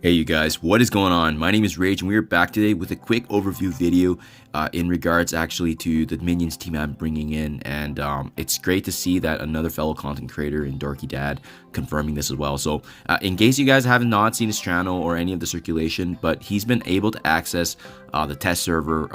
Hey you guys, what is going on? My name is Rayge and we are back today with a quick overview video in regards actually to the Minions team I'm bringing in, and it's great to see that another fellow content creator in Dorky Dad confirming this as well. So in case you guys haven't not seen his channel or any of the circulation, but he's been able to access the test server,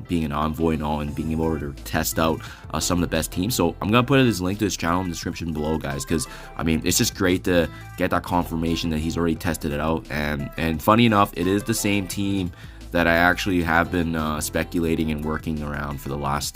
being an envoy and all, and being able to test out some of the best teams. So I'm gonna put his link to his channel in the description below, guys, because I mean it's just great to get that confirmation that he's already tested it out. And funny enough, it is the same team that I actually have been speculating and working around for the last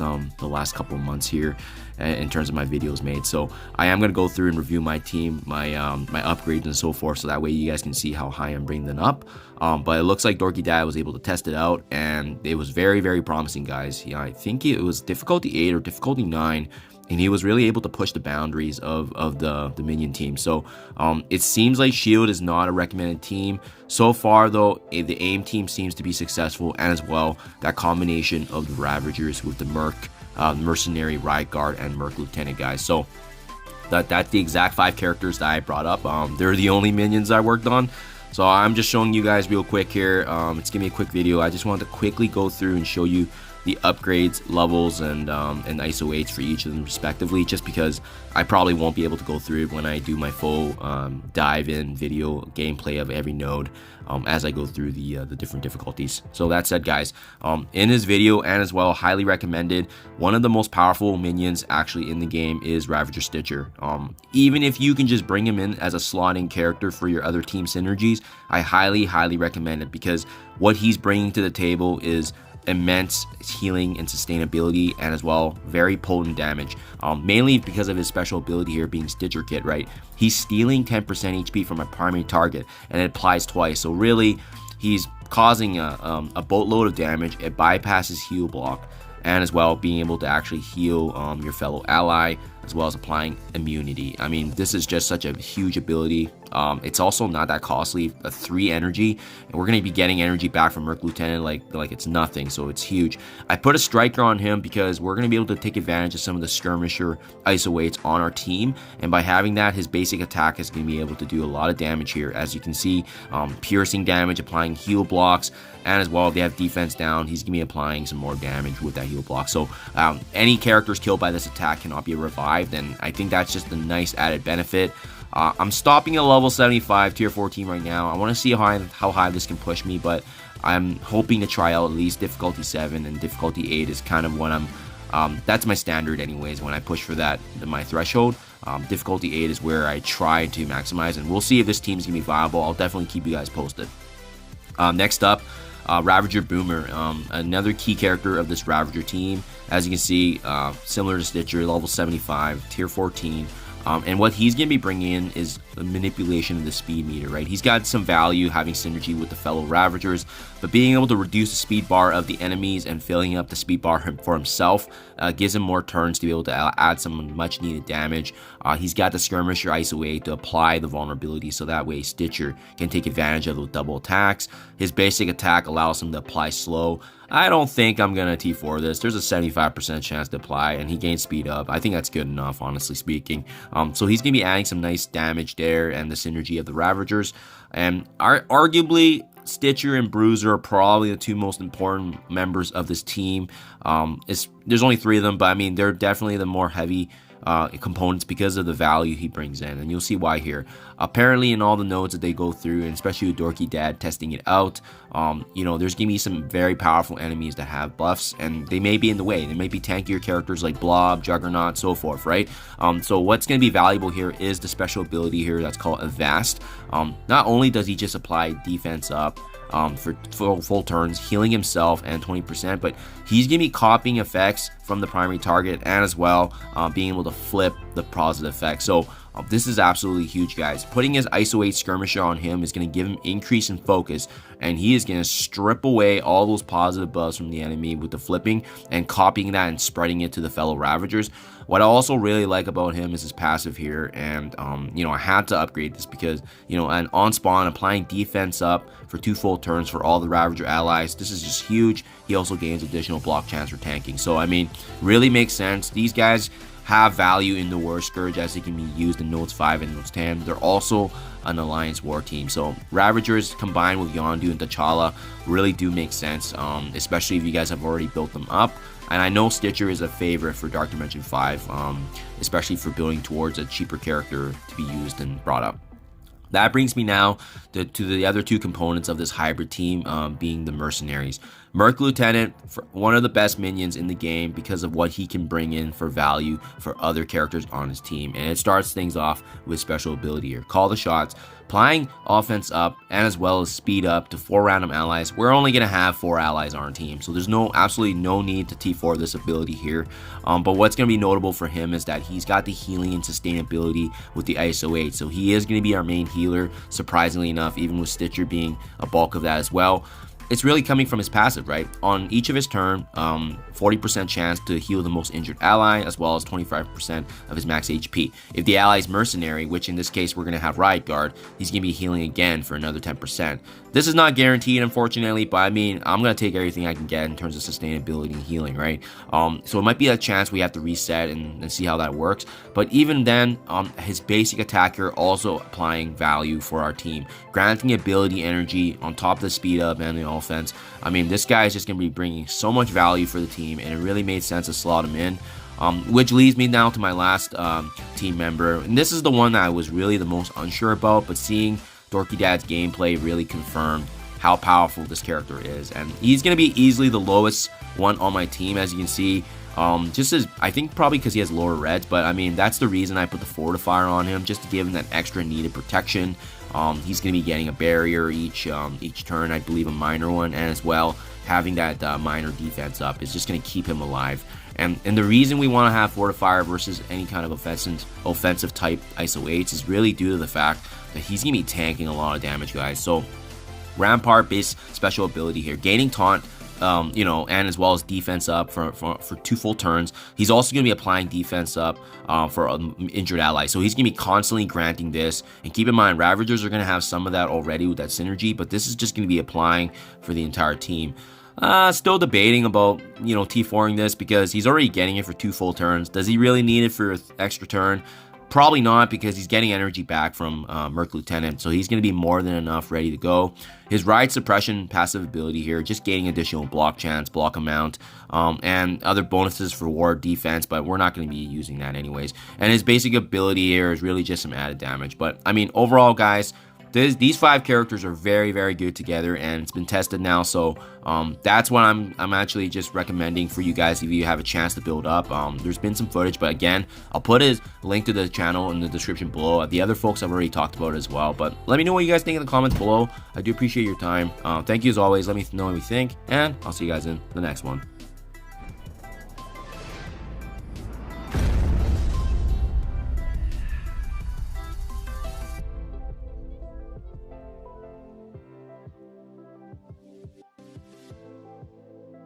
couple of months here in terms of my videos made. So I am going to go through and review my team, my upgrades and so forth, so that way you guys can see how high I'm bringing them up. But it looks like Dorky Dad was able to test it out, and it was very, very promising, guys. Yeah, I think it was difficulty 8 or difficulty 9. And he was really able to push the boundaries of the Minion team. So it seems like Shield is not a recommended team. So far, though, the AIM team seems to be successful, and as well, that combination of the Ravagers with the Mercenary, Riot Guard, and Merc Lieutenant, guys. So that's the exact 5 characters that I brought up. They're the only Minions I worked on. So I'm just showing you guys real quick here. It's gonna be a quick video. I just wanted to quickly go through and show you the upgrades, levels, and ISO 8s for each of them respectively, just because I probably won't be able to go through it when I do my full dive in video gameplay of every node as I go through the different difficulties. So that said, guys, in this video, and as well, highly recommended, one of the most powerful minions actually in the game is Ravager Stitcher. Even if you can just bring him in as a slot-in character for your other team synergies, I highly recommend it, because what he's bringing to the table is immense healing and sustainability, and as well very potent damage, mainly because of his special ability here being Stitcher Kit, right? He's stealing 10% HP from a primary target, and it applies twice, so really he's causing a boatload of damage. It bypasses heal block, and as well being able to actually heal your fellow ally, as well as applying immunity. I mean, this is just such a huge ability. It's also not that costly, a 3 energy, and we're going to be getting energy back from Merc Lieutenant like it's nothing, so it's huge. I put a striker on him because we're going to be able to take advantage of some of the skirmisher ISO 8s on our team, and by having that, his basic attack is going to be able to do a lot of damage here. As you can see, piercing damage, applying heal blocks, and as well, if they have defense down, he's going to be applying some more damage with that heal block. So any characters killed by this attack cannot be revived, and I think that's just a nice added benefit. I'm stopping at level 75 tier 14 right now. I want to see how high this can push me, but I'm hoping to try out at least difficulty 7, and difficulty 8 is kind of what that's my standard anyways when I push for my threshold. Difficulty 8 is where I try to maximize, and we'll see if this team's gonna be viable. I'll definitely keep you guys posted. Next up, Ravager Boomer, another key character of this Ravager team. As you can see, similar to Stitcher, level 75, tier 14. And what he's going to be bringing in is the manipulation of the speed meter, right? He's got some value having synergy with the fellow Ravagers, but being able to reduce the speed bar of the enemies and filling up the speed bar for himself gives him more turns to be able to add some much needed damage. He's got the Skirmisher ISO 8 to apply the vulnerability, so that way Stitcher can take advantage of those double attacks. His basic attack allows him to apply slow. I don't think I'm going to T4 this. There's a 75% chance to apply, and he gains speed up. I think that's good enough, honestly speaking. So he's going to be adding some nice damage there, and the synergy of the Ravagers. And arguably, Stitcher and Bruiser are probably the 2 most important members of this team. There's only 3 of them, but I mean, they're definitely the more heavy components because of the value he brings in, and you'll see why here. Apparently, in all the nodes that they go through, and especially with Dorky Dad testing it out, there's gonna be some very powerful enemies that have buffs, and they may be in the way. They may be tankier characters like Blob, Juggernaut, so forth, right? So what's gonna be valuable here is the special ability here that's called Avast. Not only does he just apply defense up for full turns, healing himself and 20%, but he's gonna be copying effects from the primary target, and as well being able to flip the positive effect. So this is absolutely huge, guys. Putting his ISO 8 skirmisher on him is going to give him increase in focus, and he is going to strip away all those positive buffs from the enemy with the flipping and copying that and spreading it to the fellow Ravagers. What I also really like about him is his passive here, and I had to upgrade this because and on spawn applying defense up for 2 full turns for all the Ravager allies. This is just huge. He also gains additional block chance for tanking. So I mean, really makes sense. These guys have value in the War Scourge as they can be used in Notes 5 and Notes 10. They're also an Alliance War team. So Ravagers combined with Yondu and T'Challa really do make sense, especially if you guys have already built them up. And I know Stitcher is a favorite for Dark Dimension 5, especially for building towards a cheaper character to be used and brought up. That brings me now to the other two components of this hybrid team, being the Mercenaries. Merc Lieutenant, one of the best minions in the game because of what he can bring in for value for other characters on his team. And it starts things off with special ability here. Call the shots, applying offense up and as well as speed up to 4 random allies. We're only going to have 4 allies on our team, so there's absolutely no need to T4 this ability here. But what's going to be notable for him is that he's got the healing and sustainability with the ISO 8. So he is going to be our main healer, surprisingly enough, even with Stitcher being a bulk of that as well. It's really coming from his passive, right? On each of his turn, 40% chance to heal the most injured ally, as well as 25% of his max HP. If the ally is Mercenary, which in this case we're going to have Riot Guard, he's going to be healing again for another 10%. This is not guaranteed, unfortunately, but I mean, I'm going to take everything I can get in terms of sustainability and healing, right? So it might be a chance we have to reset and see how that works. But even then, his basic attacker also applying value for our team, granting ability energy on top of the speed up and the offense. I mean, this guy is just going to be bringing so much value for the team, and it really made sense to slot him in. Which leads me now to my last team member, and this is the one that I was really the most unsure about, but seeing Dorky Dad's gameplay really confirmed how powerful this character is, and he's going to be easily the lowest one on my team, as you can see. Just as I think probably because he has lower reds, but I mean that's the reason I put the Fortifier on him, just to give him that extra needed protection. He's going to be getting a barrier each turn, I believe a minor one, and as well having that minor defense up is just going to keep him alive. And the reason we want to have Fortifier versus any kind of offensive type ISO 8s is really due to the fact that he's going to be tanking a lot of damage, guys. So Rampart based special ability here, gaining taunt, and as well as defense up for 2 full turns. He's also going to be applying defense up for injured allies. So he's going to be constantly granting this. And keep in mind, Ravagers are going to have some of that already with that synergy, but this is just going to be applying for the entire team. Still debating about, T4ing this because he's already getting it for 2 full turns. Does he really need it for an extra turn? Probably not, because he's getting energy back from Merc Lieutenant, so he's going to be more than enough ready to go. His Ride Suppression passive ability here, just gaining additional block chance, block amount, and other bonuses for ward defense, but we're not going to be using that anyways. And his basic ability here is really just some added damage. But, I mean, overall, guys, these 5 characters are very, very good together, and it's been tested now, so that's what I'm actually just recommending for you guys if you have a chance to build up. There's been some footage, but again, I'll put a link to the channel in the description below. The other folks I've already talked about as well, but let me know what you guys think in the comments below. I do appreciate your time. Thank you as always. Let me know what you think, and I'll see you guys in the next one.